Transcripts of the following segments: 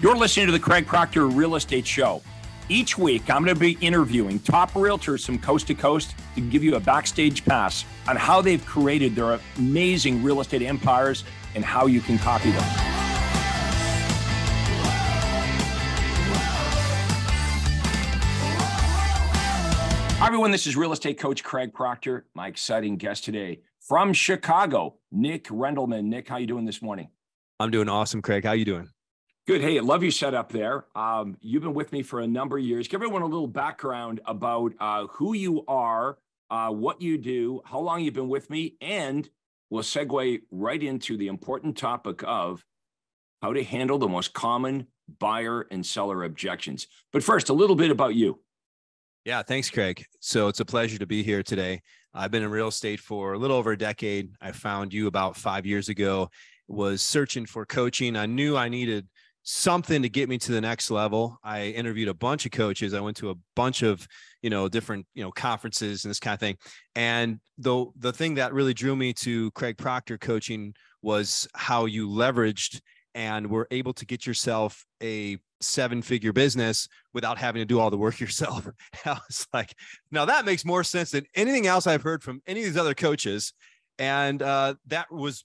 You're listening to the Craig Proctor Real Estate Show. Each week, I'm going to be interviewing top realtors from coast to coast to give you a backstage pass on how they've created their amazing real estate empires and how you can copy them. Hi, everyone. This is real estate coach Craig Proctor. My exciting guest today from Chicago, Nick Rendleman. Nick, how you doing this morning? I'm doing awesome, Craig. How you doing? Good. Hey, I love you set up there. You've been with me for a number of years. Give everyone a little background about who you are, what you do, how long you've been with me, and we'll segue right into the important topic of how to handle the most common buyer and seller objections. But first, a little bit about you. Yeah, thanks, Craig. So it's a pleasure to be here today. I've been in real estate for a little over a decade. I found you about 5 years ago, was searching for coaching. I knew I needed something to get me to the next level. I interviewed a bunch of coaches. I went to a bunch of, different, conferences and this kind of thing. And the thing that really drew me to Craig Proctor coaching was how you leveraged and were able to get yourself a 7-figure business without having to do all the work yourself. I was like, now that makes more sense than anything else I've heard from any of these other coaches. And that was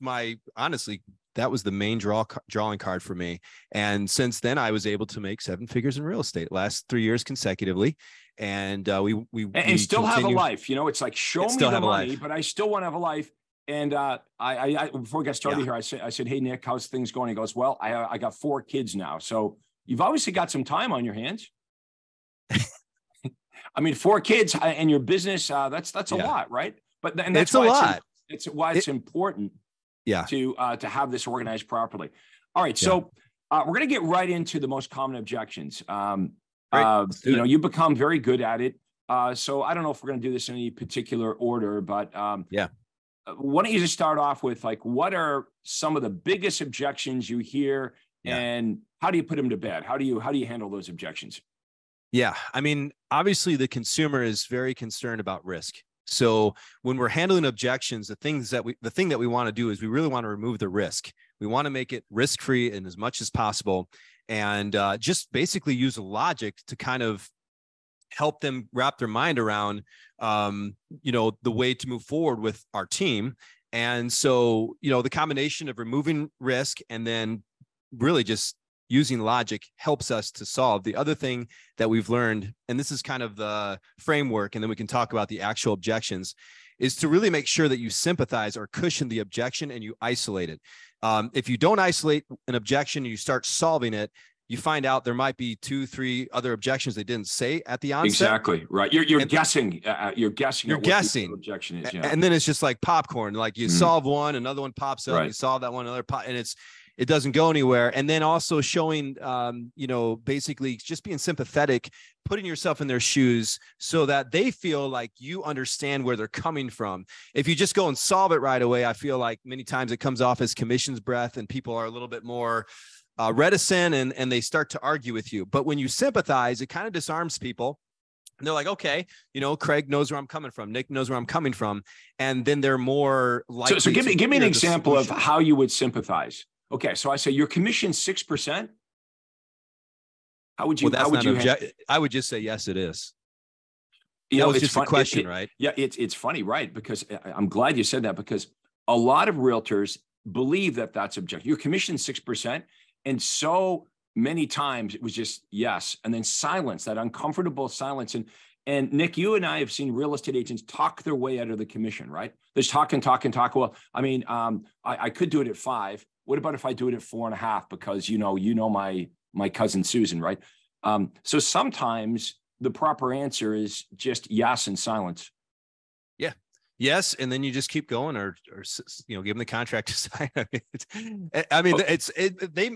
that was the main drawing card for me. And since then, I was able to make 7 figures in real estate last 3 years consecutively. And we still have a life. It's like, show me the money, but I still want to have a life. And I before we got started here, I said, hey, Nick, how's things going? He goes, well, I got 4 kids now. So you've obviously got some time on your hands. I mean, 4 kids and your business, that's a lot, right? But and that's why a lot. It's why it's important. Yeah. To have this organized properly. All right. So we're going to get right into the most common objections. You become very good at it. So I don't know if we're going to do this in any particular order, but why don't you just start off with what are some of the biggest objections you hear and how do you put them to bed? How do you handle those objections? Yeah. I mean, obviously the consumer is very concerned about risk. So when we're handling objections, the thing that we want to do is we really want to remove the risk. We want to make it risk-free and as much as possible, and just basically use logic to kind of help them wrap their mind around, the way to move forward with our team. And so, the combination of removing risk and then really just using logic helps us to solve. The other thing that we've learned, and this is kind of the framework, and then we can talk about the actual objections, is to really make sure that you sympathize or cushion the objection and you isolate it. If you don't isolate an objection and you start solving it, you find out there might be 2-3 other objections they didn't say at the onset. Exactly right. You're guessing. You're guessing. You're guessing. What the objection is. And then it's just like popcorn. Like you solve one, another one pops up. Right. You solve that one, another pop, and it doesn't go anywhere. And then also showing, basically just being sympathetic, putting yourself in their shoes so that they feel like you understand where they're coming from. If you just go and solve it right away, I feel like many times it comes off as commission's breath and people are a little bit more reticent and they start to argue with you. But when you sympathize, it kind of disarms people. And they're like, okay, Craig knows where I'm coming from. Nick knows where I'm coming from. And then they're more likely. So give me an example of how you would sympathize. Okay, so I say your commission 6%. How would you? I would just say yes, it is. It's just a question, right? Yeah, it's funny, right? Because I'm glad you said that because a lot of realtors believe that that's objective. Your commission 6%, and so many times it was just yes, and then silence, that uncomfortable silence. And Nick, you and I have seen real estate agents talk their way out of the commission, right? They're just talk. Well, I mean, I could do it at 5. What about if I do it at 4.5? Because my cousin Susan, right? So sometimes the proper answer is just yes and silence. Yeah. Yes, and then you just keep going, or give them the contract to sign.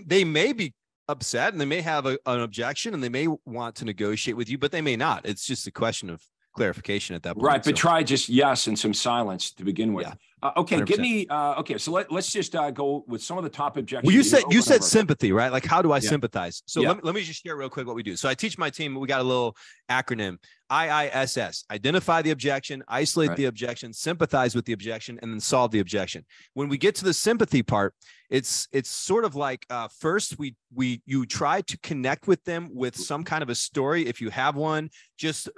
They may be upset and they may have an objection and they may want to negotiate with you, but they may not. It's just a question of clarification at that point. Right, but try just yes and some silence to begin with. Okay, give 100%. me. Okay, so let's just go with some of the top objections. Well, you said over. sympathy, right? Like, how do I Yeah. sympathize? So Yeah. let me just share real quick what we do. So I teach my team. We got a little acronym: IISS. Identify the objection, isolate Right. the objection, sympathize with the objection, and then solve the objection. When we get to the sympathy part, it's sort of like first you try to connect with them with some kind of a story if you have one. Just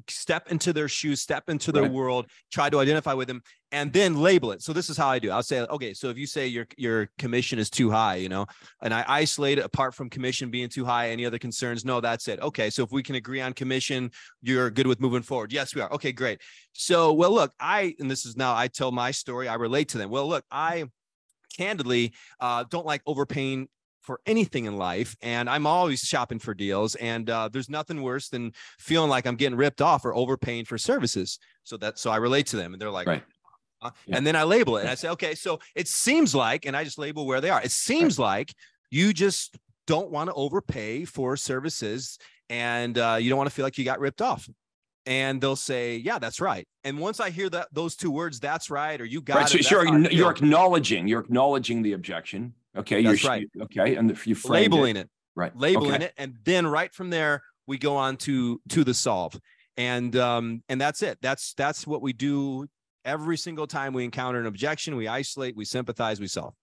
step into their shoes, step into their Right. world, try to identify with them, and then label it. So this is how I do. I'll say, okay, so if you say your commission is too high, you know, and I isolate it apart from commission being too high, any other concerns? No, that's it. Okay, so if we can agree on commission, you're good with moving forward. Yes, we are. Okay, great. So, well, look, and this is now I tell my story. I relate to them. Well, look, I candidly don't like overpaying for anything in life. And I'm always shopping for deals. And there's nothing worse than feeling like I'm getting ripped off or overpaying for services. So I relate to them and they're like, right. Yeah. And then I label it and I say, okay, so it seems like, and I just label where they are. It seems like you just don't want to overpay for services and you don't want to feel like you got ripped off. And they'll say, yeah, that's right. And once I hear those two words, that's right, or you got it. So you're acknowledging the objection. Okay. That's right. Okay. And you labeling it. Right. Labeling it. And then right from there, we go on to the solve. And that's it. That's what we do every single time we encounter an objection. We isolate, we sympathize, we solve.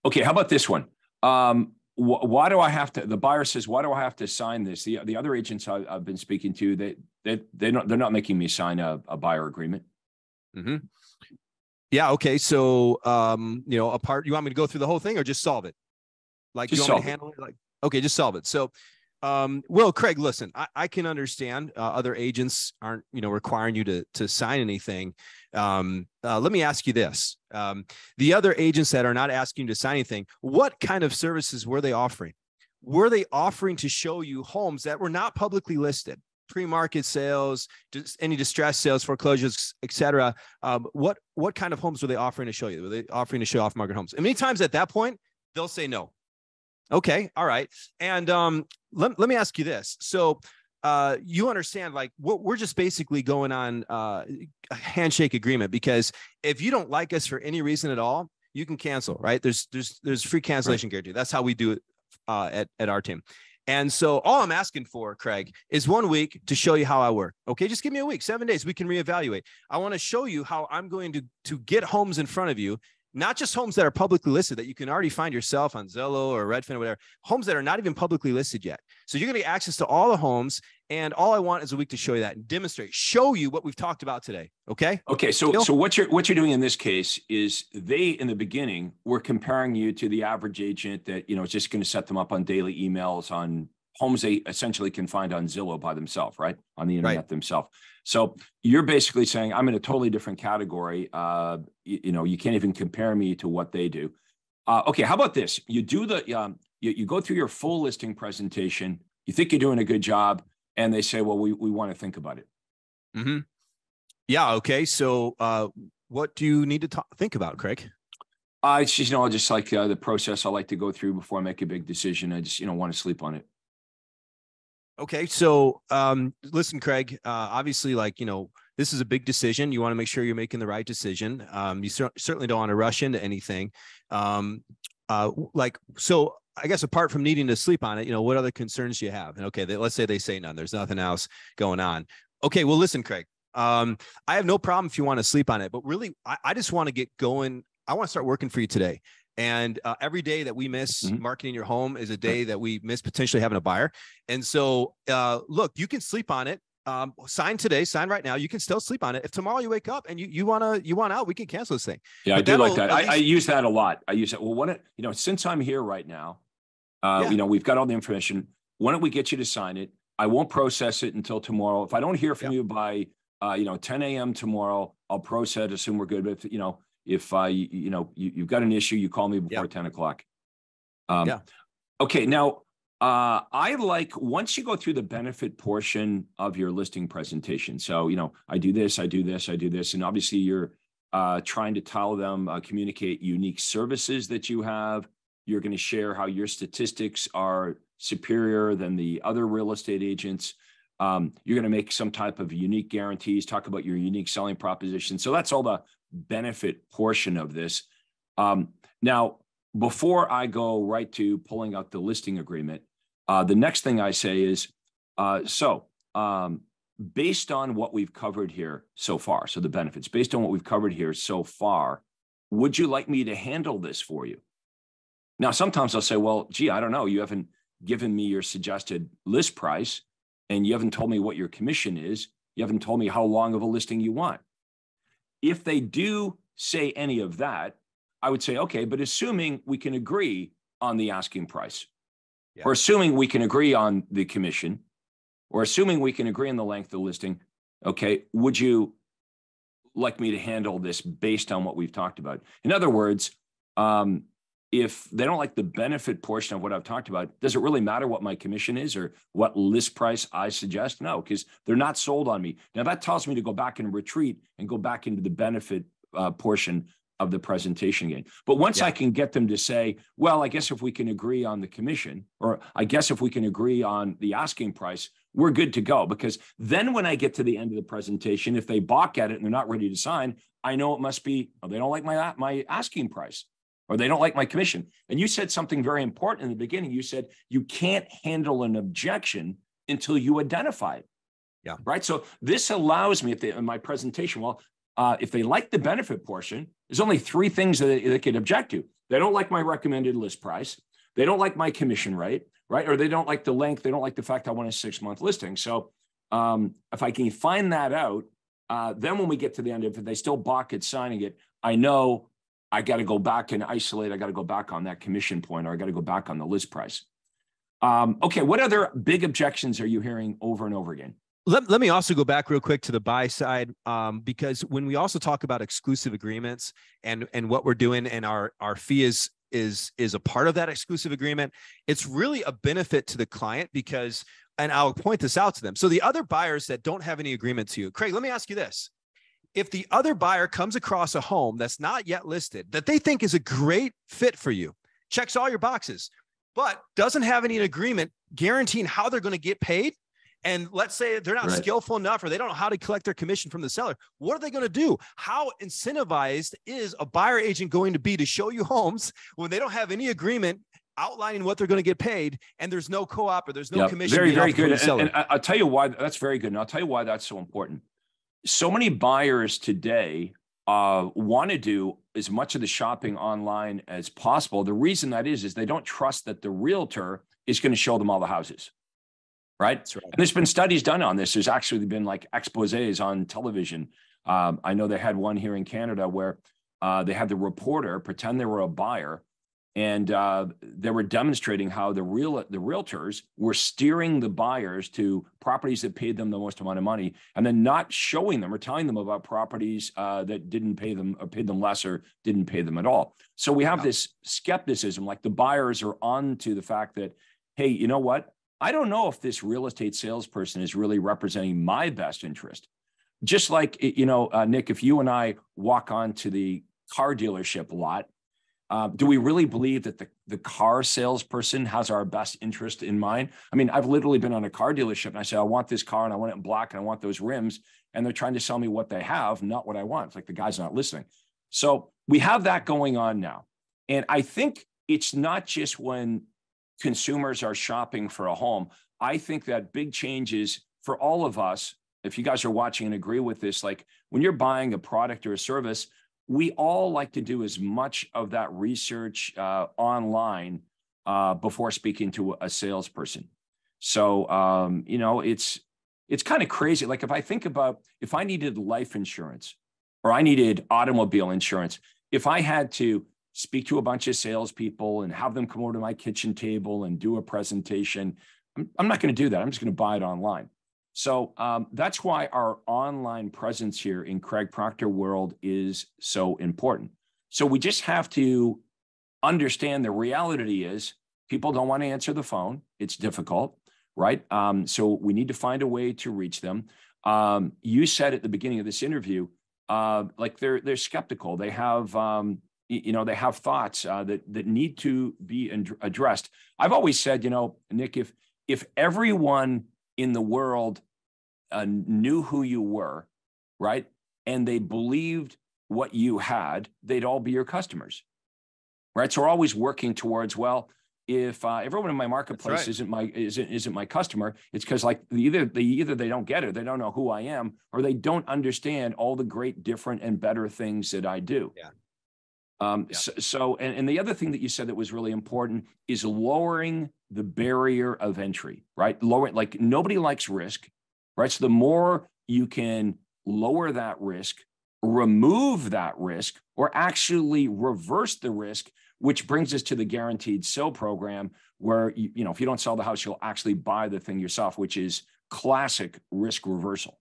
Okay. How about this one? Why do I have to, the buyer says, why do I have to sign this? The other agents I've been speaking to, they're not making me sign a buyer agreement. Mm-hmm. Yeah. Okay. So, you want me to go through the whole thing or just solve it? Like, just you want me to handle it? Like, okay, just solve it. So, well, Craig, listen, I can understand other agents aren't, requiring you to sign anything. Let me ask you this. The other agents that are not asking you to sign anything, what kind of services were they offering? Were they offering to show you homes that were not publicly listed? Pre-market sales, any distressed sales, foreclosures, et cetera. What kind of homes were they offering to show you? Were they offering to show off-market homes? And many times at that point, they'll say no. Okay, all right. And let me ask you this. So you understand, like, we're just basically going on a handshake agreement, because if you don't like us for any reason at all, you can cancel, right? There's free cancellation guarantee. That's how we do it at our team. And so all I'm asking for, Craig, is 1 week to show you how I work. Okay, just give me a week, 7 days. We can reevaluate. I want to show you how I'm going to get homes in front of you, not just homes that are publicly listed that you can already find yourself on Zillow or Redfin or whatever, homes that are not even publicly listed yet. So you're going to get access to all the homes. And all I want is a week to show you that and demonstrate, show you what we've talked about today. Okay. Okay. So what you're doing in this case is they, in the beginning, were comparing you to the average agent that, is just going to set them up on daily emails on homes they essentially can find on Zillow by themselves, right? On the internet themselves. So you're basically saying, I'm in a totally different category. You can't even compare me to what they do. Okay. How about this? You do you go through your full listing presentation. You think you're doing a good job. And they say, well, we want to think about it. Mm-hmm. Yeah. Okay. So what do you need to think about, Craig? It's just, just like the process I like to go through before I make a big decision. I just, want to sleep on it. Okay. So listen, Craig, obviously, this is a big decision. You want to make sure you're making the right decision. You certainly don't want to rush into anything. So I guess apart from needing to sleep on it, what other concerns do you have? And okay, let's say they say none. There's nothing else going on. Okay, well, listen, Craig, I have no problem if you want to sleep on it, but really, I just want to get going. I want to start working for you today. And every day that we miss marketing your home is a day that we miss potentially having a buyer. And so, look, you can sleep on it. Sign today, sign right now. You can still sleep on it. If tomorrow you wake up and you want out, we can cancel this thing. Yeah, but I do like that. I use that a lot. I use it. Well, since I'm here right now, we've got all the information. Why don't we get you to sign it? I won't process it until tomorrow. If I don't hear from you by, 10 a.m. tomorrow, I'll process, assume we're good. But if you've got an issue, you call me before 10 o'clock. Okay. Now, I like, once you go through the benefit portion of your listing presentation. So, I do this, I do this, I do this. And obviously you're trying to tell them, communicate unique services that you have. You're going to share how your statistics are superior than the other real estate agents. You're going to make some type of unique guarantees, talk about your unique selling proposition. So that's all the benefit portion of this. Now, before I go right to pulling out the listing agreement, the next thing I say is, based on what we've covered here so far, so the benefits, based on what we've covered here so far, would you like me to handle this for you? Now, sometimes I'll say, well, gee, I don't know. You haven't given me your suggested list price, and you haven't told me what your commission is. You haven't told me how long of a listing you want. If they do say any of that, I would say, okay, but assuming we can agree on the asking price, or assuming we can agree on the commission, or assuming we can agree on the length of the listing, okay, would you like me to handle this based on what we've talked about? In other words, if they don't like the benefit portion of what I've talked about, does it really matter what my commission is or what list price I suggest? No, because they're not sold on me. Now that tells me to go back and retreat and go back into the benefit portion of the presentation again. But once I can get them to say, well, I guess if we can agree on the commission, or I guess if we can agree on the asking price, we're good to go. Because then when I get to the end of the presentation, if they balk at it and they're not ready to sign, I know it must be, oh, they don't like my asking price, or they don't like my commission. And you said something very important in the beginning. You said you can't handle an objection until you identify it. Yeah. Right. So this allows me, in my presentation, well, if they like the benefit portion, there's only three things that they could object to. They don't like my recommended list price. They don't like my commission rate, right? Or they don't like the length. They don't like the fact I want a 6-month listing. So if I can find that out, then when we get to the end, if they still balk at signing it, I know I got to go back and isolate. I got to go back on that commission point, or I got to go back on the list price. Okay, what other big objections are you hearing over and over again? Let me also go back real quick to the buy side, because when we also talk about exclusive agreements and what we're doing, and our fee is a part of that exclusive agreement, it's really a benefit to the client because, and I'll point this out to them. So the other buyers that don't have any agreement to you, Craig, let me ask you this. If the other buyer comes across a home that's not yet listed, that they think is a great fit for you, checks all your boxes, but doesn't have any agreement guaranteeing how they're going to get paid, and let's say they're not skillful enough, or they don't know how to collect their commission from the seller, what are they going to do? How incentivized is a buyer agent going to be to show you homes when they don't have any agreement outlining what they're going to get paid, and there's no co-op or there's no commission? Very, very good. And I'll tell you why that's very good. And I'll tell you why that's so important. So many buyers today want to do as much of the shopping online as possible. The reason that is they don't trust that the realtor is going to show them all the houses. Right? That's right. And there's been studies done on this. There's actually been like exposés on television. I know they had one here in Canada where they had the reporter pretend they were a buyer, and they were demonstrating how the realtors were steering the buyers to properties that paid them the most amount of money, and then not showing them or telling them about properties that didn't pay them, or paid them less, or didn't pay them at all. So we have this skepticism, like the buyers are on to the fact that, hey, you know what? I don't know if this real estate salesperson is really representing my best interest. Just like, Nick, if you and I walk onto the car dealership lot, do we really believe that the car salesperson has our best interest in mind? I mean, I've literally been on a car dealership and I say, I want this car and I want it in black and I want those rims. And they're trying to sell me what they have, not what I want. It's like the guy's not listening. So we have that going on now. And I think it's not just when consumers are shopping for a home. I think that big changes for all of us, if you guys are watching and agree with this, like when you're buying a product or a service, we all like to do as much of that research online before speaking to a salesperson. So, it's kind of crazy. Like if I think about, if I needed life insurance or I needed automobile insurance, if I had to speak to a bunch of salespeople and have them come over to my kitchen table and do a presentation, I'm not going to do that. I'm just going to buy it online. So that's why our online presence here in Craig Proctor World is so important. So we just have to understand the reality is people don't want to answer the phone. It's difficult, right? So we need to find a way to reach them. You said at the beginning of this interview, like they're skeptical. They have they have thoughts that need to be addressed. I've always said, Nick, if everyone in the world knew who you were, right, and they believed what you had, they'd all be your customers, right? So we're always working towards, well, if everyone in my marketplace isn't my customer, it's because like either they don't get it, they don't know who I am, or they don't understand all the great, different, and better things that I do. Yeah. And the other thing that you said that was really important is lowering the barrier of entry, right? Like nobody likes risk, right? So the more you can lower that risk, remove that risk, or actually reverse the risk, which brings us to the guaranteed sell program, where if you don't sell the house, you'll actually buy the thing yourself, which is classic risk reversal.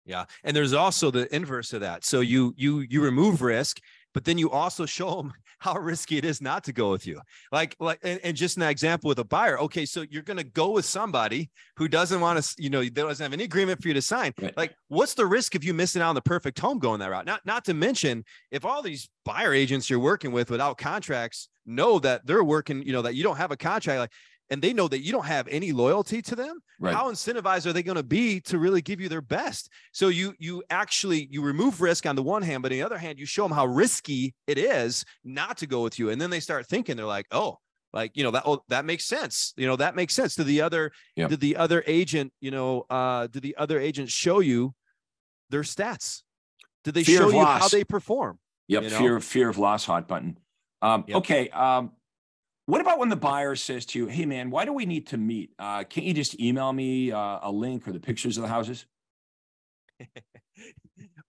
Yeah, and there's also the inverse of that. So you remove risk, but then you also show them how risky it is not to go with you. And just an example with a buyer. Okay, so you're going to go with somebody who doesn't want to, doesn't have any agreement for you to sign. Right. Like, what's the risk of you missing out on the perfect home going that route? Not to mention, if all these buyer agents you're working with without contracts know that they're working, that you don't have a contract, and they know that you don't have any loyalty to them, right, how incentivized are they going to be to really give you their best? So you remove risk on the one hand, but on the other hand, you show them how risky it is not to go with you. And then they start thinking, they're like, that makes sense. That makes sense. Did the other agent, did the other agent show you their stats? Did they show you how they perform? Yep. Fear of loss, hot button. Yep. Okay. What about when the buyer says to you, hey, man, why do we need to meet? Can't you just email me a link or the pictures of the houses?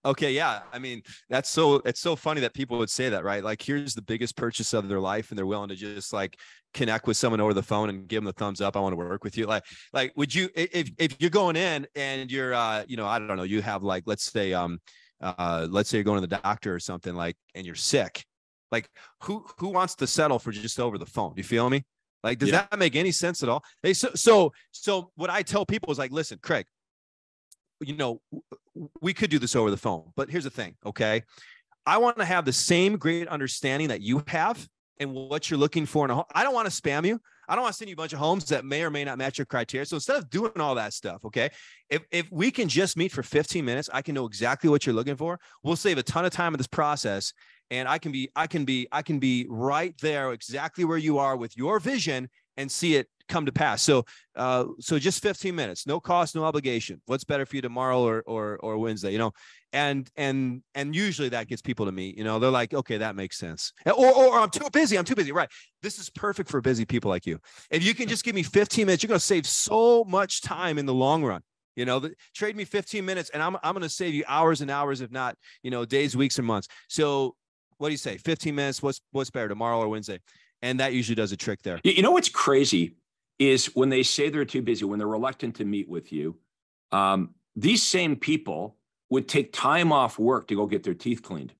Okay. Yeah. I mean, it's so funny that people would say that, right? Like, here's the biggest purchase of their life, and they're willing to just connect with someone over the phone and give them the thumbs up. I want to work with you. Like, would you, if you're going in and you're, I don't know, you have let's say you're going to the doctor or something, and you're sick. Like, who wants to settle for just over the phone? Do you feel me? Like, does that make any sense at all? Hey, so what I tell people is listen, Craig, we could do this over the phone, but here's the thing. Okay. I want to have the same great understanding that you have and what you're looking for in a home. I don't want to spam you. I don't want to send you a bunch of homes that may or may not match your criteria. So instead of doing all that stuff, okay, if we can just meet for 15 minutes, I can know exactly what you're looking for. We'll save a ton of time in this process. And I can be right there exactly where you are with your vision and see it come to pass. So just 15 minutes, no cost, no obligation. What's better for you tomorrow or Wednesday, and usually that gets people to meet, they're like, okay, that makes sense. Or I'm too busy. Right. This is perfect for busy people like you. If you can just give me 15 minutes, you're going to save so much time in the long run. Trade me 15 minutes and I'm going to save you hours and hours, if not, days, weeks, and months. So what do you say? 15 minutes. What's better, tomorrow or Wednesday? And that usually does a trick there. What's crazy is when they say they're too busy, when they're reluctant to meet with you, these same people would take time off work to go get their teeth cleaned.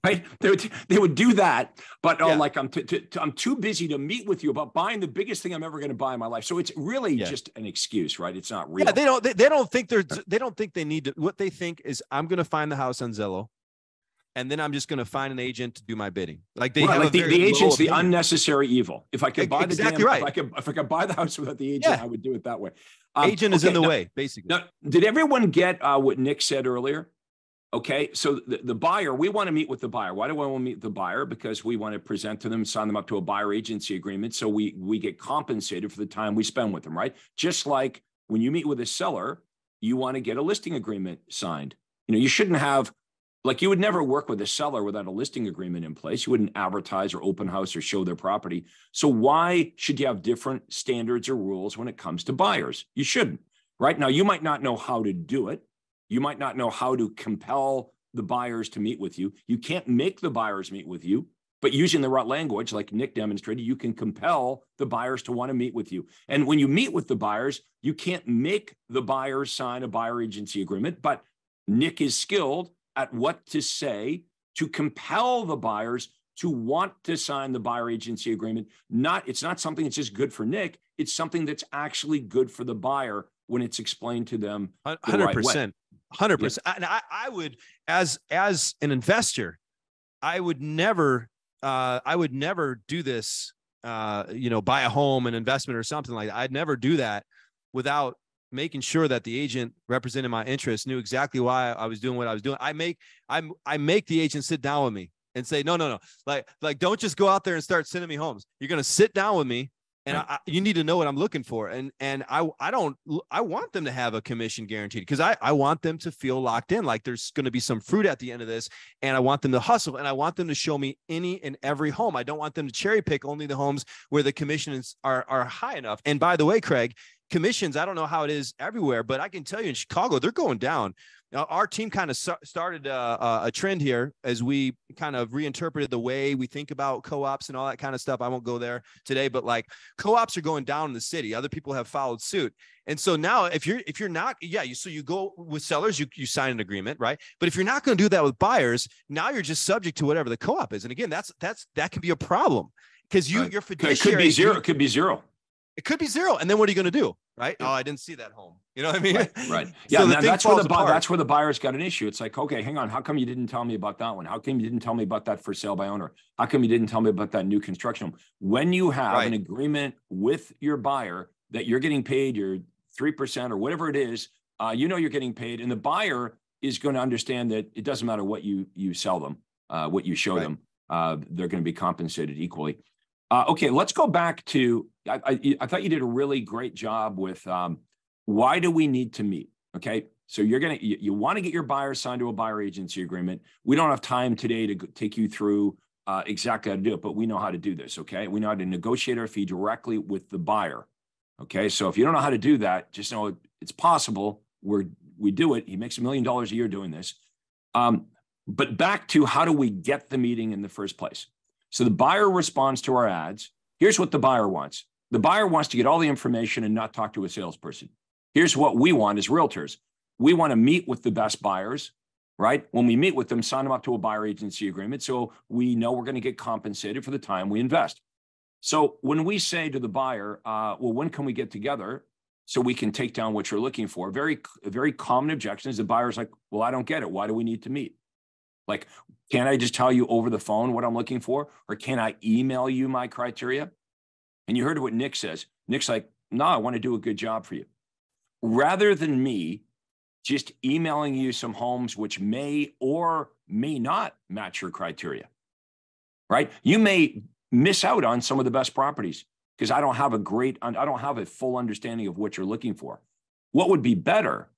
Right? They would do that, but I'm too busy to meet with you about buying the biggest thing I'm ever going to buy in my life. So it's really just an excuse, right? It's not real. Yeah, they don't think they need to. What they think is, I'm going to find the house on Zillow, and then I'm just going to find an agent to do my bidding. Like they have the agent's the unnecessary evil. If I could buy if I could buy the house without the agent, I would do it that way. Agent is in the way, basically. Now, did everyone get what Nick said earlier? Okay, so the buyer, we want to meet with the buyer. Why do we want to meet the buyer? Because we want to present to them, sign them up to a buyer agency agreement, so we get compensated for the time we spend with them, right? Just like when you meet with a seller, you want to get a listing agreement signed. You shouldn't have. You would never work with a seller without a listing agreement in place. You wouldn't advertise or open house or show their property. So why should you have different standards or rules when it comes to buyers? You shouldn't, right? Now, you might not know how to do it. You might not know how to compel the buyers to meet with you. You can't make the buyers meet with you, but using the right language, like Nick demonstrated, you can compel the buyers to want to meet with you. And when you meet with the buyers, you can't make the buyers sign a buyer agency agreement, but Nick is skilled at what to say to compel the buyers to want to sign the buyer agency agreement. It's not something that's just good for Nick. It's something that's actually good for the buyer when it's explained to them. 100%. 100%. And I would, as an investor, I would never do this, buy a home, an investment or something like that. I'd never do that without making sure that the agent representing my interests knew exactly why I was doing what I was doing. I make the agent sit down with me and say, no. Like, don't just go out there and start sending me homes. You're going to sit down with me, and Right. you need to know what I'm looking for. And I want them to have a commission guaranteed, because I want them to feel locked in, like there's going to be some fruit at the end of this. And I want them to hustle, and I want them to show me any and every home. I don't want them to cherry pick only the homes where the commissions are high enough. And by the way, Craig, commissions, I don't know how it is everywhere, but I can tell you in Chicago, they're going down. Now, our team kind of started a trend here as we kind of reinterpreted the way we think about co-ops and all that kind of stuff. I won't go there today, but like co-ops are going down in the city. Other people have followed suit. And so now if you're not, so you go with sellers, you sign an agreement, right? But if you're not going to do that with buyers, now you're just subject to whatever the co-op is. And again, that can be a problem, because your fiduciary. It could be zero. It could be zero. It could be zero. And then what are you going to do? Right. Oh, I didn't see that home. You know what I mean? Right. Yeah. So that's where the buyer's got an issue. It's like, okay, hang on. How come you didn't tell me about that one? How come you didn't tell me about that for sale by owner? How come you didn't tell me about that new construction home? When you have an agreement with your buyer that you're getting paid your 3% or whatever it is, you're getting paid, and the buyer is going to understand that it doesn't matter what you sell them, what you show them, they're going to be compensated equally. Okay, let's go back to, I thought you did a really great job with why do we need to meet? Okay, so you want to get your buyer signed to a buyer agency agreement. We don't have time today to take you through exactly how to do it, but we know how to do this, okay? We know how to negotiate our fee directly with the buyer, okay? So if you don't know how to do that, just know it's possible. We do it. He makes $1 million a year doing this. But back to, how do we get the meeting in the first place? So the buyer responds to our ads. Here's what the buyer wants. The buyer wants to get all the information and not talk to a salesperson. Here's what we want as realtors. We want to meet with the best buyers, right? When we meet with them, sign them up to a buyer agency agreement, so we know we're going to get compensated for the time we invest. So when we say to the buyer, well, when can we get together so we can take down what you're looking for? Very common objection is the buyer's like, well, I don't get it. Why do we need to meet? Like, can't I just tell you over the phone what I'm looking for? Or can I email you my criteria? And you heard what Nick says. Nick's like, no, I want to do a good job for you. Rather than me just emailing you some homes which may or may not match your criteria, right? You may miss out on some of the best properties because I don't have a full understanding of what you're looking for. What would be better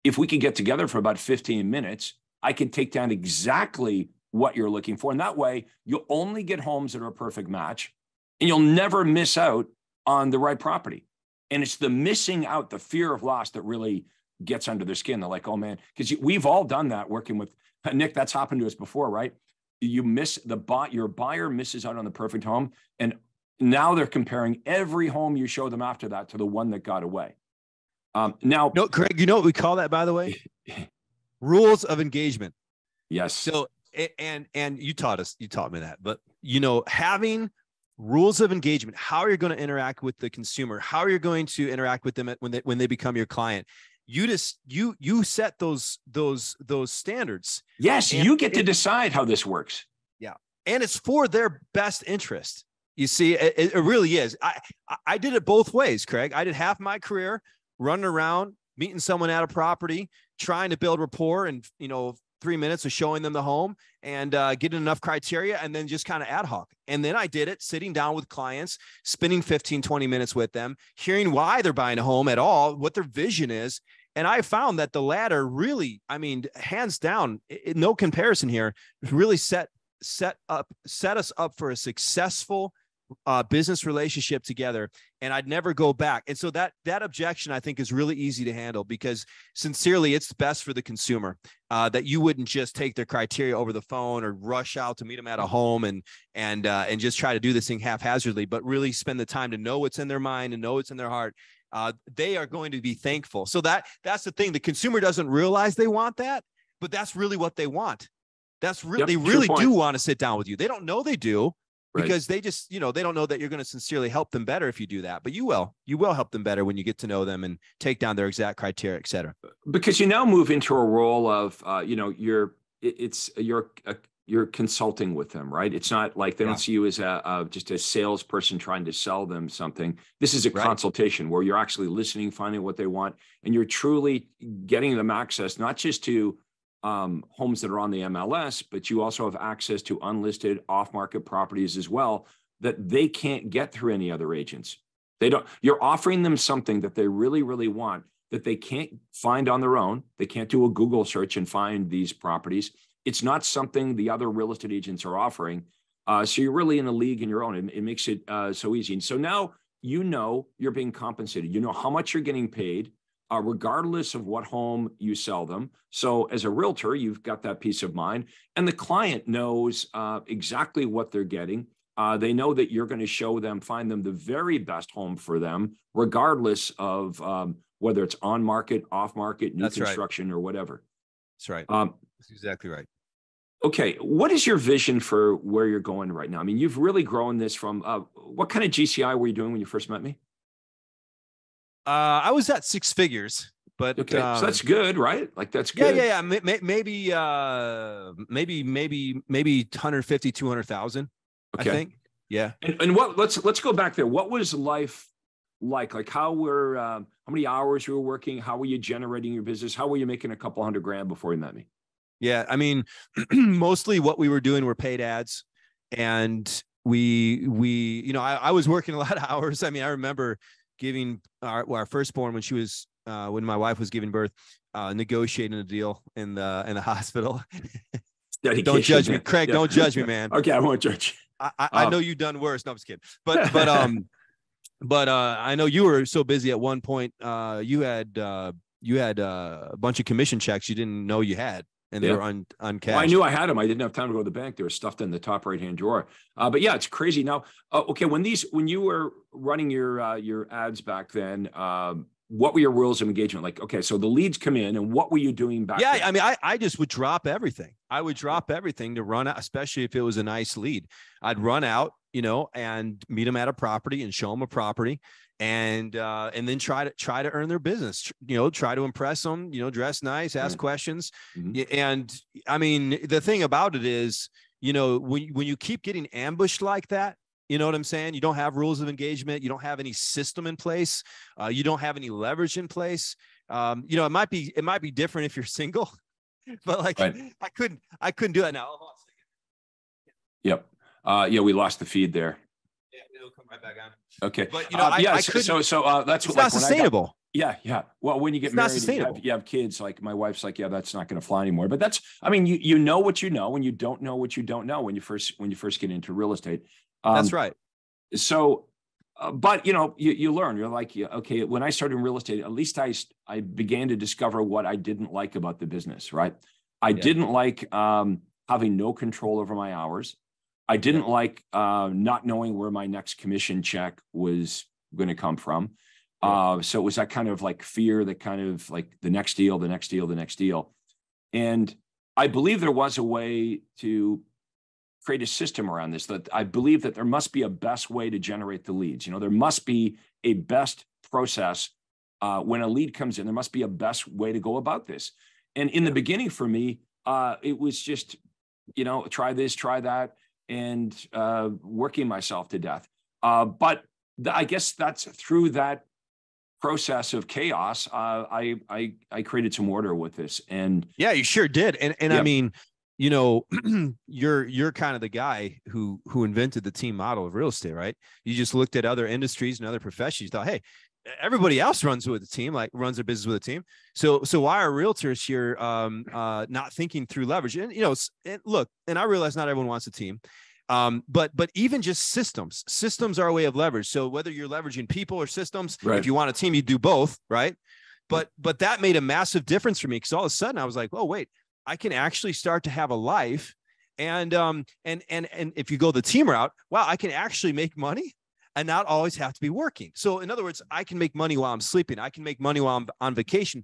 if we could get together for about 15 minutes? I can take down exactly what you're looking for. And that way you'll only get homes that are a perfect match, and you'll never miss out on the right property. And it's the missing out, the fear of loss, that really gets under their skin. They're like, oh man, because we've all done that working with Nick. That's happened to us before, right? You miss your buyer misses out on the perfect home. And now they're comparing every home you show them after that to the one that got away. Now, no, Craig, you know what we call that, by the way? Rules of engagement. Yes. So, and you taught me that, but having rules of engagement, how are you going to interact with the consumer? How are you going to interact with them when they become your client? You set those standards. Yes. You get to decide how this works. Yeah. And it's for their best interest. You see, it really is. I did it both ways, Craig. I did half my career running around, meeting someone at a property, trying to build rapport and, 3 minutes of showing them the home and getting enough criteria, and then just kind of ad hoc. And then I did it sitting down with clients, spending 15, 20 minutes with them, hearing why they're buying a home at all, what their vision is. And I found that the latter really, hands down, no comparison here, really set us up for a successful business relationship together, and I'd never go back. And so that objection, I think, is really easy to handle, because sincerely, it's best for the consumer that you wouldn't just take their criteria over the phone or rush out to meet them at a home and just try to do this thing haphazardly, but really spend the time to know what's in their mind and know what's in their heart. They are going to be thankful. So that's the thing. The consumer doesn't realize they want that, but that's really what they want. They really do want to sit down with you. They don't know they do. Right. Because they just, they don't know that you're going to sincerely help them better if you do that. But you will help them better when you get to know them and take down their exact criteria, et cetera. Because you now move into a role of, you're consulting with them, right? It's not like they don't see you as just a salesperson trying to sell them something. This is a consultation where you're actually listening, finding what they want, and you're truly getting them access, not just to homes that are on the MLS, but you also have access to unlisted off-market properties as well that they can't get through any other agents. You're offering them something that they really, really want that they can't find on their own. They can't do a Google search and find these properties. It's not something the other real estate agents are offering. So you're really in a league in your own. It makes it so easy. And so now you're being compensated. You know how much you're getting paid, regardless of what home you sell them. So as a realtor, you've got that peace of mind. And the client knows exactly what they're getting. They know that you're going to find them the very best home for them, regardless of whether it's on market, off market, new construction, or whatever. That's right. That's exactly right. Okay. What is your vision for where you're going right now? I mean, you've really grown this from, what kind of GCI were you doing when you first met me? I was at 6 figures, but okay. So that's good, right? Like that's good. Yeah. Maybe 150, 200,000. Okay. I think. Yeah. And let's go back there. What was life like? Like how many hours you were working? How were you generating your business? How were you making a couple $100,000 before you met me? Yeah. I mean, mostly what we were doing were paid ads, and I was working a lot of hours. I mean, I remember giving our firstborn when she was, when my wife was giving birth, negotiating a deal in the hospital. Don't judge me, Craig. Yeah. Don't judge me, man. Okay. I won't judge you. I know you've done worse. No, I'm just kidding. But I know you were so busy at one point. You had a bunch of commission checks you didn't know you had, and they were uncashed. Well, I knew I had them. I didn't have time to go to the bank. They were stuffed in the top right-hand drawer. But yeah, it's crazy now. Okay, when you were running your ads back then, what were your rules of engagement? Like, okay, so the leads come in, and what were you doing back then? I mean, I just would drop everything. I would drop everything to run out, especially if it was a nice lead. I'd run out, and meet them at a property and show them a property, and then try to earn their business. Try to impress them. Dress nice, ask questions, and I mean, the thing about it is, when you keep getting ambushed like that. You know what I'm saying? You don't have rules of engagement. You don't have any system in place. You don't have any leverage in place. It might be different if you're single, but like I couldn't do that now. Hold on a second. Yep. We lost the feed there. Yeah, it'll come right back on. Okay. But I couldn't. So that's it's not sustainable. Yeah. Well, when you get married, you have kids. Like my wife's like, yeah, that's not going to fly anymore. But that's, I mean, you know what you know, and you don't know what you don't know when you first get into real estate. That's right. So, but you learn. You're like, okay. When I started in real estate, at least I began to discover what I didn't like about the business. Right. I didn't like having no control over my hours. I didn't like not knowing where my next commission check was going to come from. So it was that kind of like fear, that kind of like the next deal. And I believe there was a way to create a system around this, that I believe that there must be a best way to generate the leads. There must be a best process when a lead comes in. There must be a best way to go about this. And in the beginning for me, it was just, try this, try that, and working myself to death. But I guess that's through that process of chaos. I created some order with this. And yeah, you sure did. And I mean, you're kind of the guy who invented the team model of real estate, right? You just looked at other industries and other professions. You thought, hey, everybody else runs with a team, like runs their business with a team. So why are realtors here not thinking through leverage? And look, and I realize not everyone wants a team. But even just systems are a way of leverage. So whether you're leveraging people or systems, if you want a team, you do both, right? But that made a massive difference for me, because all of a sudden I was like, oh wait, I can actually start to have a life. And if you go the team route, wow, I can actually make money and not always have to be working. So in other words, I can make money while I'm sleeping. I can make money while I'm on vacation.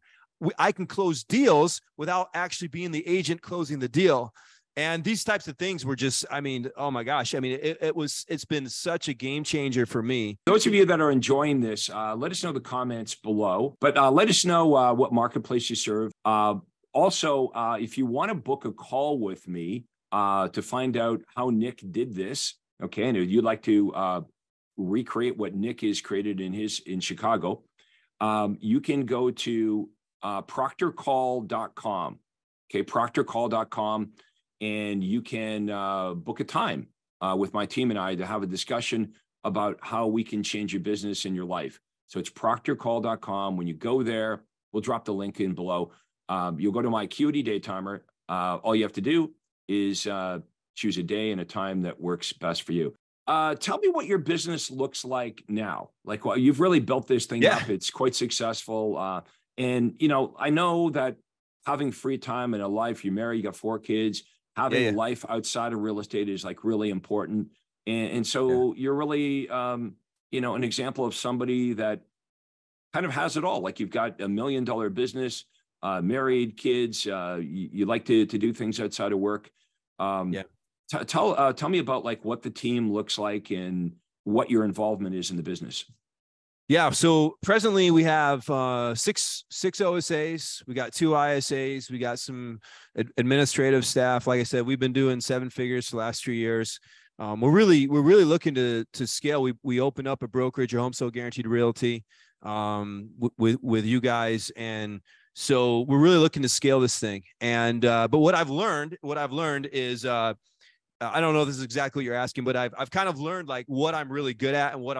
I can close deals without actually being the agent closing the deal. And these types of things were just, I mean, oh my gosh. I mean, it's been such a game changer for me. Those of you that are enjoying this, let us know in the comments below, but let us know what marketplace you serve. Also, if you want to book a call with me, to find out how Nick did this, okay, and if you'd like to recreate what Nick has created in Chicago, you can go to proctorcall.com. Okay, proctorcall.com, and you can book a time with my team and I to have a discussion about how we can change your business and your life. So it's proctorcall.com. When you go there, we'll drop the link in below. You'll go to my Acuity Day Timer. All you have to do is choose a day and a time that works best for you. Tell me what your business looks like now. Like, well, you've really built this thing up. It's quite successful. And, you know, I know that having free time in a life, you're married, you got 4 kids, having a life outside of real estate is like really important. And so you're really, you know, an example of somebody that kind of has it all. Like you've got $1 million business, married, kids, you like to do things outside of work. Tell me about like what the team looks like and what your involvement is in the business. Yeah. So presently we have six OSAs. We got 2 ISAs. We got some administrative staff. Like I said, we've been doing 7 figures for the last 3 years. We're really looking to scale. We opened up a brokerage, a home sale guaranteed realty, with you guys, and so we're really looking to scale this thing. And but what I've learned is I don't know if this is exactly what you're asking, but I've kind of learned like what I'm really good at and what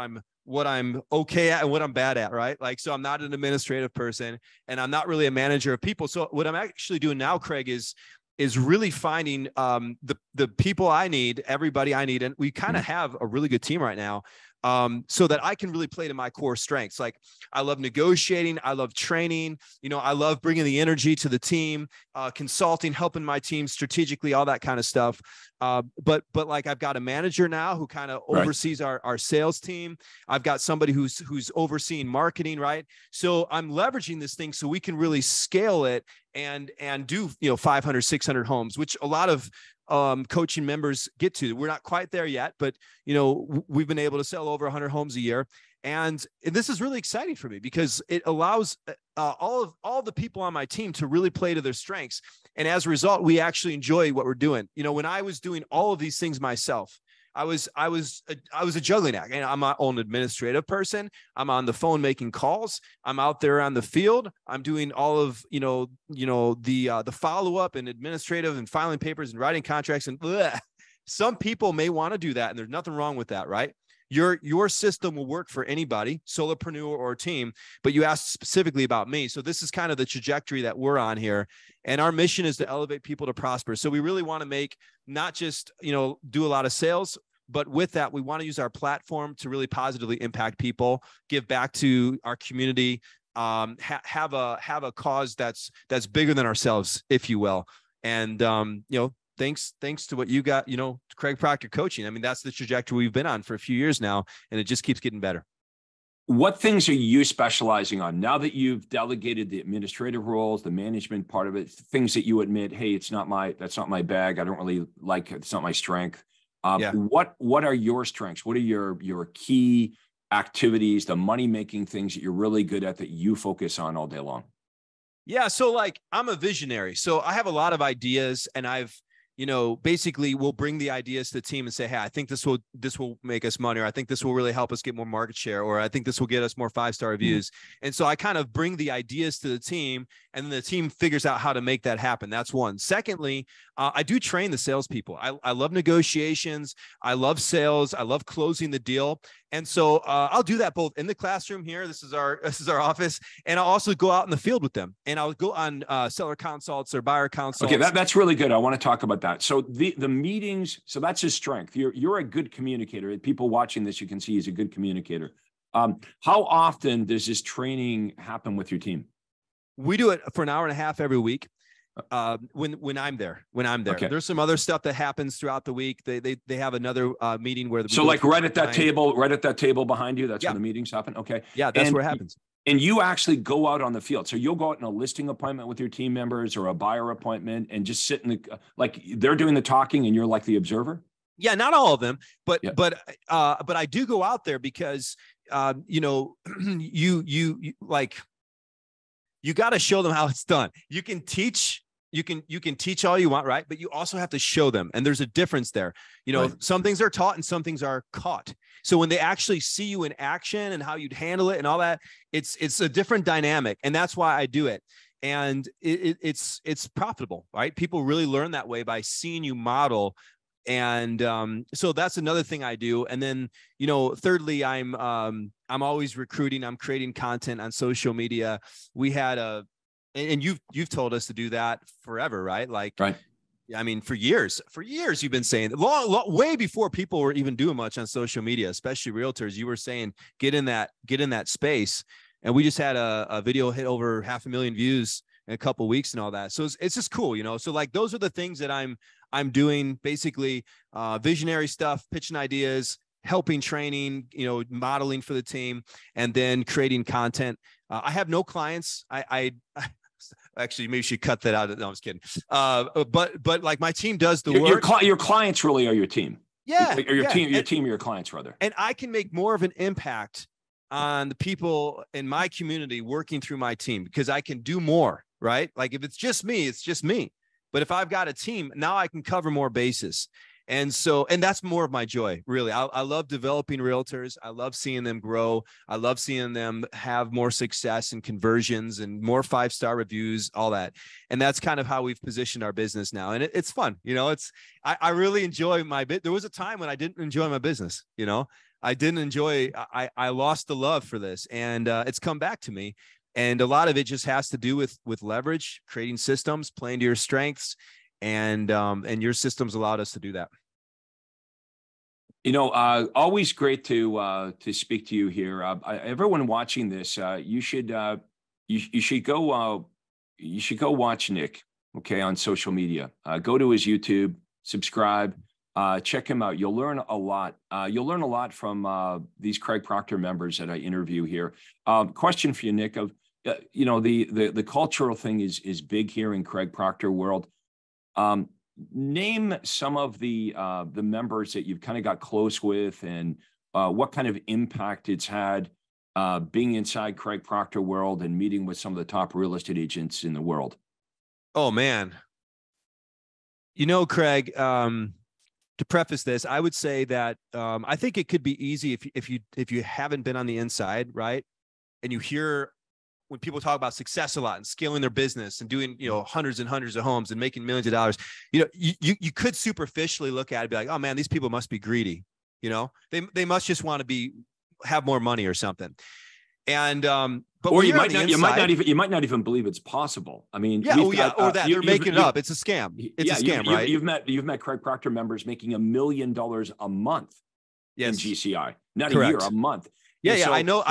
I'm okay at and what I'm bad at, right? Like, so I'm not an administrative person and I'm not really a manager of people. So what I'm actually doing now, Craig, is really finding the people I need, everybody I need. And we kind of have a really good team right now, so that I can really play to my core strengths. Like I love negotiating. I love training. You know, I love bringing the energy to the team, consulting, helping my team strategically, all that kind of stuff. But like I've got a manager now who kind of oversees our sales team. I've got somebody who's overseeing marketing, right? So I'm leveraging this thing so we can really scale it and do, you know, 500, 600 homes, which a lot of coaching members get to. We're not quite there yet, but you know, we've been able to sell over 100 homes a year. And this is really exciting for me because it allows all the people on my team to really play to their strengths. And as a result, we actually enjoy what we're doing. You know, when I was doing all of these things myself, I was a juggling act, and I'm my own administrative person. I'm on the phone making calls. I'm out there on the field. I'm doing all of, the follow-up and administrative and filing papers and writing contracts. And some people may want to do that. And there's nothing wrong with that, right? Your system will work for anybody, solopreneur or team, but you asked specifically about me. So this is kind of the trajectory that we're on here. And our mission is to elevate people to prosper. So we really want to make not just, do a lot of sales, but with that, we want to use our platform to really positively impact people, give back to our community, have a cause that's bigger than ourselves, if you will. And, thanks to what you got, Craig Proctor coaching. I mean, that's the trajectory we've been on for a few years now, and it just keeps getting better. What things are you specializing on now that you've delegated the administrative roles, the management part of it, things that you admit, hey, that's not my bag. I don't really like it. It's not my strength. What are your strengths? What are your key activities, the money-making things that you're really good at that you focus on all day long? Yeah. So like I'm a visionary. So I have a lot of ideas, and I've, basically we'll bring the ideas to the team and say, hey, I think this will make us money, or I think this will really help us get more market share, or I think this will get us more 5-star reviews. And so I kind of bring the ideas to the team, and then the team figures out how to make that happen. That's one. Secondly, I do train the salespeople. I love negotiations. I love sales. I love closing the deal. And so I'll do that both in the classroom here. This is our office. And I'll also go out in the field with them, and I'll go on seller consults or buyer consults. Okay, that's really good. I want to talk about that. So the meetings, so that's his strength. You're a good communicator. People watching this, you can see he's a good communicator. How often does this training happen with your team? We do it for an hour and a half every week. When I'm there, okay. There's some other stuff that happens throughout the week. They have another meeting where right at that table behind you, that's where the meetings happen. Okay. Yeah. That's where it happens. And you actually go out on the field. So you'll go out in a listing appointment with your team members or a buyer appointment and just sit in like they're doing the talking and you're like the observer. Yeah. Not all of them, but I do go out there because, you got to show them how it's done. You can teach you can teach all you want, right? But you also have to show them. And there's a difference there. You know, Right. some things are taught and some things are caught. So when they actually see you in action and how you'd handle it and all that, it's a different dynamic. And that's why I do it. And it's profitable, right? People really learn that way by seeing you model. And so that's another thing I do. And then, you know, thirdly, I'm always recruiting. I'm creating content on social media. We had and you've told us to do that forever, right? Like, Right. I mean, for years you've been saying way before people were even doing much on social media, especially realtors. You were saying get in that space, and we just had a video hit over 500,000 views in a couple of weeks and all that. So it's just cool, you know. So like those are the things that I'm doing, basically visionary stuff, pitching ideas, helping training, you know, modeling for the team, and then creating content. I have no clients. I actually, maybe you should cut that out. No, I'm just kidding. But like my team does the work. Your clients really are your team. Yeah. Or your team, or your clients rather. And I can make more of an impact on the people in my community working through my team because I can do more, right? Like if it's just me, it's just me. But if I've got a team, now I can cover more bases. And that's more of my joy, really. I love developing realtors. I love seeing them grow. I love seeing them have more success and conversions and more 5-star reviews, all that. And that's kind of how we've positioned our business now. And it's fun. You know, I really enjoy my bit. There was a time when I didn't enjoy my business. You know, I lost the love for this, and it's come back to me. And a lot of it just has to do with leverage, creating systems, playing to your strengths. And your systems allowed us to do that. You know, always great to speak to you here. Everyone watching this, you should go watch Nick, okay, on social media. Go to his YouTube, subscribe, check him out. You'll learn a lot. You'll learn a lot from these Craig Proctor members that I interview here. Question for you, Nick. You know, the cultural thing is big here in Craig Proctor world. Name some of the members that you've kind of got close with, and what kind of impact it's had being inside Craig Proctor world and meeting with some of the top real estate agents in the world. Oh man, you know, Craig. To preface this, I would say that I think it could be easy if you haven't been on the inside, right? And you hear when people talk about success a lot and scaling their business and doing, you know, hundreds and hundreds of homes and making millions of dollars, you know, you could superficially look at it and be like, oh man, these people must be greedy. You know, they must just want to have more money or something. And, but or you might not even believe it's possible. I mean, or that they're making it up. It's a scam. It's a scam, right? You've met Craig Proctor members making $1 million a month in GCI, not Correct. a year, a month. Yeah. So I know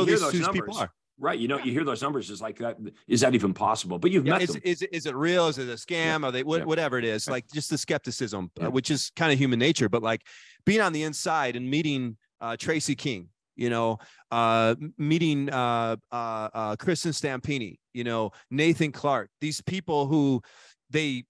these people are. Right. You know, you hear those numbers. It's like that. Is that even possible? But you've met them. Is it real? Is it a scam? Are they whatever it is? Like just the skepticism, which is kind of human nature. But like being on the inside and meeting Tracy King, you know, meeting Kristen Stampini, you know, Nathan Clark, these people who they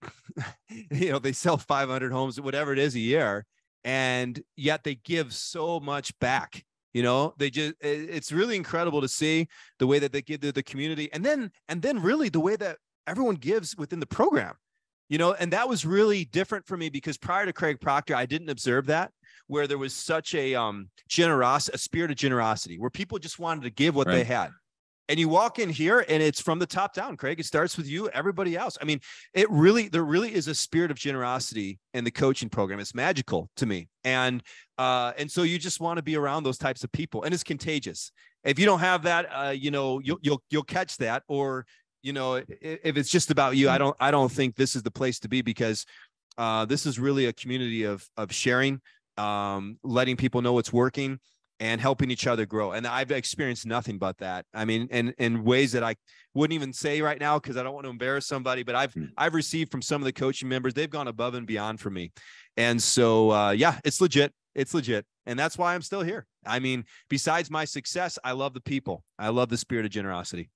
sell 500 homes, whatever it is a year, and yet they give so much back. You know, it's really incredible to see the way that they give to the community, and then really the way that everyone gives within the program, you know, and that was really different for me because prior to Craig Proctor, I didn't observe that, where there was such a spirit of generosity where people just wanted to give what they had. And you walk in here and it's from the top down, Craig. It starts with you, everybody else. I mean, there really is a spirit of generosity in the coaching program. It's magical to me. And so you just want to be around those types of people, and it's contagious. If you don't have that, you know, you'll catch that, or, you know, if it's just about you, I don't think this is the place to be, because this is really a community of sharing, letting people know what's working, and helping each other grow. And I've experienced nothing but that. I mean, and in ways that I wouldn't even say right now, because I don't want to embarrass somebody, but I've received from some of the coaching members, they've gone above and beyond for me. And so, yeah, it's legit. It's legit. And that's why I'm still here. I mean, besides my success, I love the people. I love the spirit of generosity.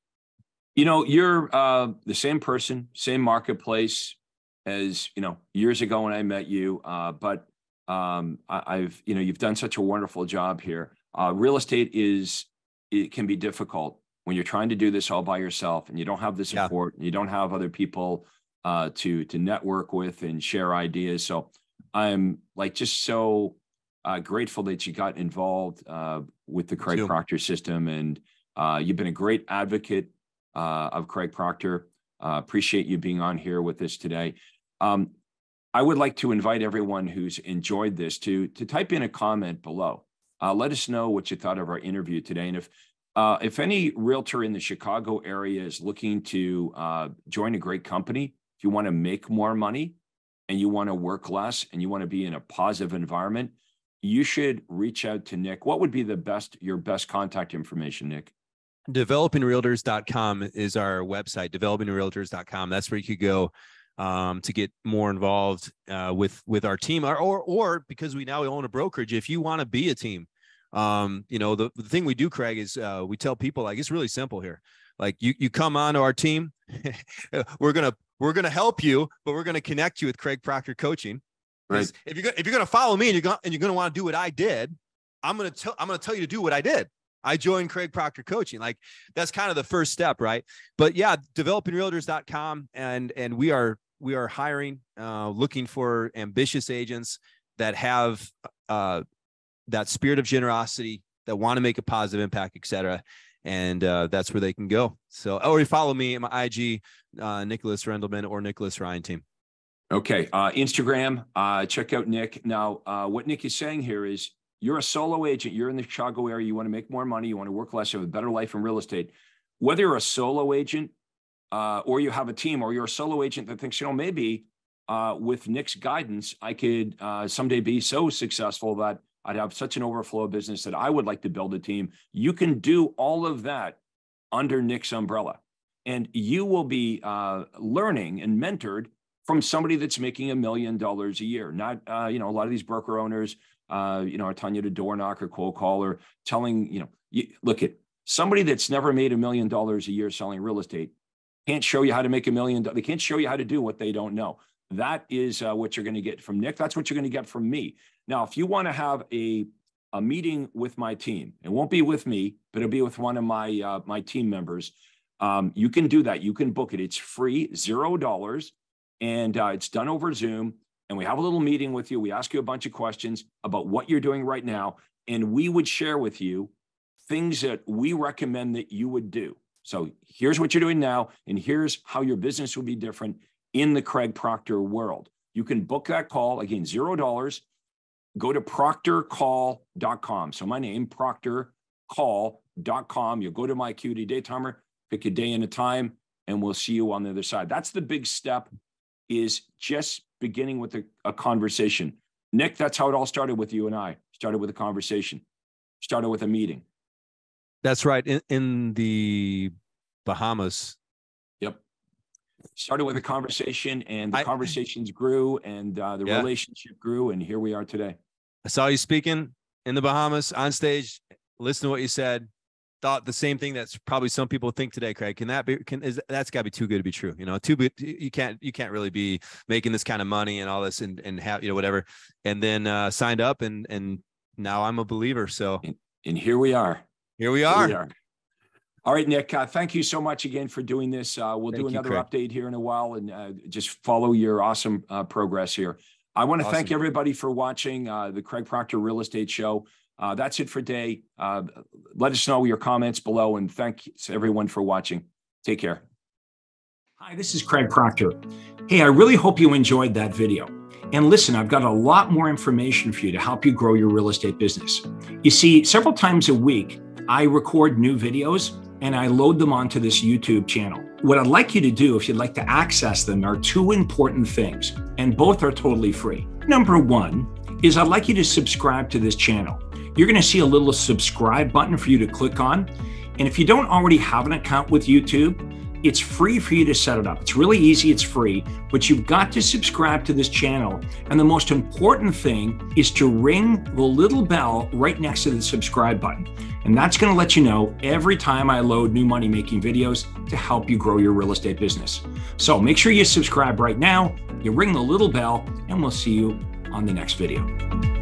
You know, you're the same person, same marketplace as, you know, years ago when I met you. But you've done such a wonderful job here. Real estate it can be difficult when you're trying to do this all by yourself and you don't have the support, and you don't have other people to network with and share ideas. So I'm like just so grateful that you got involved with the Craig Proctor system, and you've been a great advocate of Craig Proctor. Appreciate you being on here with us today. I would like to invite everyone who's enjoyed this to type in a comment below. Let us know what you thought of our interview today. And if any realtor in the Chicago area is looking to join a great company, if you want to make more money and you want to work less and you want to be in a positive environment, you should reach out to Nick. What would be your best contact information, Nick? Developingrealtors.com is our website, developingrealtors.com. That's where you could go to get more involved with our team, or because we now own a brokerage, if you want to be a team. The thing we do, Craig, is we tell people, like, it's really simple here. Like you come on to our team, we're gonna help you, but we're gonna connect you with Craig Proctor Coaching. Right. If you're gonna follow me and you're gonna want to do what I did, I'm gonna tell you to do what I did. I joined Craig Proctor Coaching. Like, that's kind of the first step, right? But yeah, developingrealtors.com, and we are hiring, looking for ambitious agents that have that spirit of generosity, that want to make a positive impact, et cetera. And that's where they can go. So, or you follow me at my IG, Nicholas Rendleman or Nicholas Ryan Team. Okay. Instagram, check out Nick. Now, what Nick is saying here is, you're a solo agent. You're in the Chicago area. You want to make more money. You want to work less. You have a better life in real estate. Whether you're a solo agent or you have a team, or you're a solo agent that thinks, maybe with Nick's guidance, I could someday be so successful that I'd have such an overflow business that I would like to build a team. You can do all of that under Nick's umbrella. And you will be learning and mentored from somebody that's making $1 million a year. Not, a lot of these broker owners, are telling you to door knock or cold call, or telling, look at somebody that's never made $1 million a year selling real estate can't show you how to make $1 million. They can't show you how to do what they don't know. That is what you're going to get from Nick. That's what you're going to get from me. Now, if you want to have a meeting with my team, it won't be with me, but it'll be with one of my team members. You can do that. You can book it. It's free, $0, and it's done over Zoom. And we have a little meeting with you. We ask you a bunch of questions about what you're doing right now. And we would share with you things that we recommend that you would do. So here's what you're doing now, and here's how your business will be different in the Craig Proctor world. You can book that call, again, $0. Go to proctorcall.com. So my name, proctorcall.com. You'll go to my acuity day timer, pick a day and a time, and we'll see you on the other side. That's the big step, is just beginning with a conversation. Nick, that's how it all started with you and I. Started with a conversation. Started with a meeting. That's right. In the Bahamas. Yep. Started with a conversation, and the conversations grew, and the relationship grew, and here we are today. I saw you speaking in the Bahamas on stage. Listen to what you said. Thought the same thing that's probably some people think today, Craig. That's got to be too good to be true. Too good. You can't really be making this kind of money and all this and have, whatever. And then signed up, and now I'm a believer. So, and here we are. Here we are. All right, Nick, thank you so much again for doing this. We'll do another update here in a while, and just follow your awesome progress here. I want to thank everybody for watching the Craig Proctor Real Estate Show. That's it for today. Let us know your comments below, and thanks everyone for watching. Take care. Hi, this is Craig Proctor. Hey, I really hope you enjoyed that video. And listen, I've got a lot more information for you to help you grow your real estate business. You see, several times a week, I record new videos and I load them onto this YouTube channel. What I'd like you to do, if you'd like to access them, are two important things, and both are totally free. Number one is I'd like you to subscribe to this channel. You're going to see a little subscribe button for you to click on. And if you don't already have an account with YouTube, it's free for you to set it up. It's really easy, it's free, but you've got to subscribe to this channel. And the most important thing is to ring the little bell right next to the subscribe button. And that's going to let you know every time I load new money-making videos to help you grow your real estate business. So make sure you subscribe right now, you ring the little bell, and we'll see you on the next video.